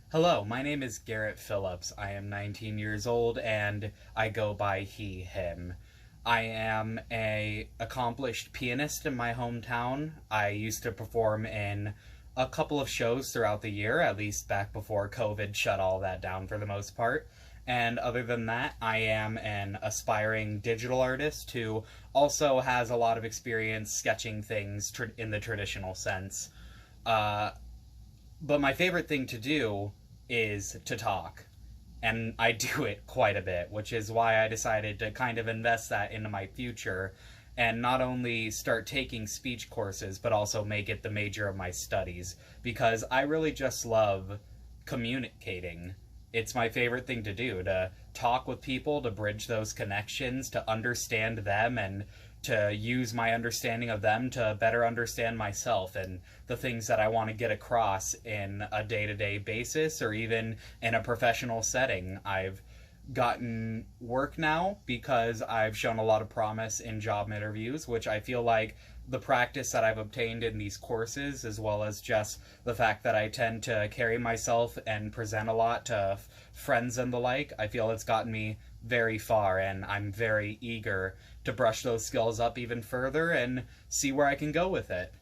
Hello, my name is Garrett Phillips. I am 19 years old and I go by he, him. I am a accomplished pianist in my hometown. I used to perform in a couple of shows throughout the year, at least back before COVID shut all that down for the most part. And other than that, I am an aspiring digital artist who also has a lot of experience sketching things in the traditional sense. Uh, but my favorite thing to do is to talk. And I do it quite a bit, which is why I decided to kind of invest that into my future and not only start taking speech courses, but also make it the major of my studies, because I really just love communicating. It's my favorite thing to do, to talk with people, to bridge those connections, to understand them, and to use my understanding of them to better understand myself and the things that I want to get across in a day-to-day basis or even in a professional setting. I've gotten work now because I've shown a lot of promise in job interviews, which I feel like the practice that I've obtained in these courses, as well as just the fact that I tend to carry myself and present a lot to friends and the like, I feel it's gotten me very far, and I'm very eager to brush those skills up even further and see where I can go with it.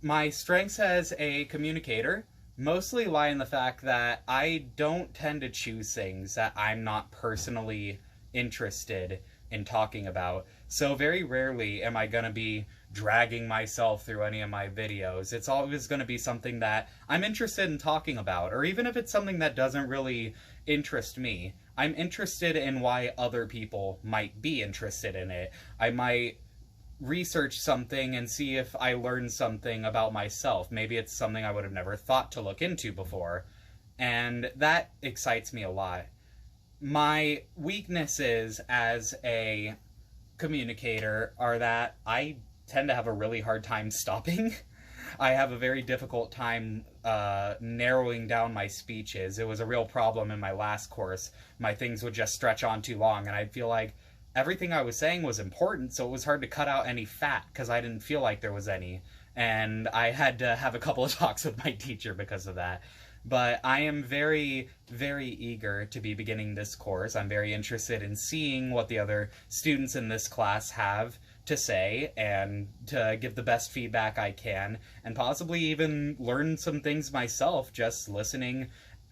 My strengths as a communicator mostly lie in the fact that I don't tend to choose things that I'm not personally interested in talking about. So very rarely am I going to be dragging myself through any of my videos. It's always going to be something that I'm interested in talking about, or even if it's something that doesn't really interest me, I'm interested in why other people might be interested in it. I might research something and see if I learn something about myself. Maybe it's something I would have never thought to look into before. And that excites me a lot. My weaknesses as a communicator are that I tend to have a really hard time stopping. I have a very difficult time narrowing down my speeches. It was a real problem in my last course. My things would just stretch on too long, and I'd feel like everything I was saying was important, so it was hard to cut out any fat because I didn't feel like there was any. And I had to have a couple of talks with my teacher because of that. But I am very, very eager to be beginning this course. I'm very interested in seeing what the other students in this class have to say and to give the best feedback I can, and possibly even learn some things myself just listening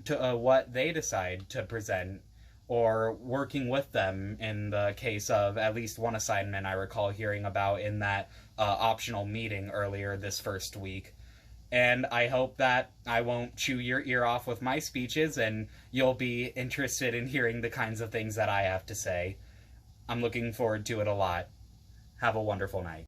to what they decide to present, or working with them in the case of at least one assignment I recall hearing about in that optional meeting earlier this first week. And I hope that I won't chew your ear off with my speeches and you'll be interested in hearing the kinds of things that I have to say. I'm looking forward to it a lot. Have a wonderful night.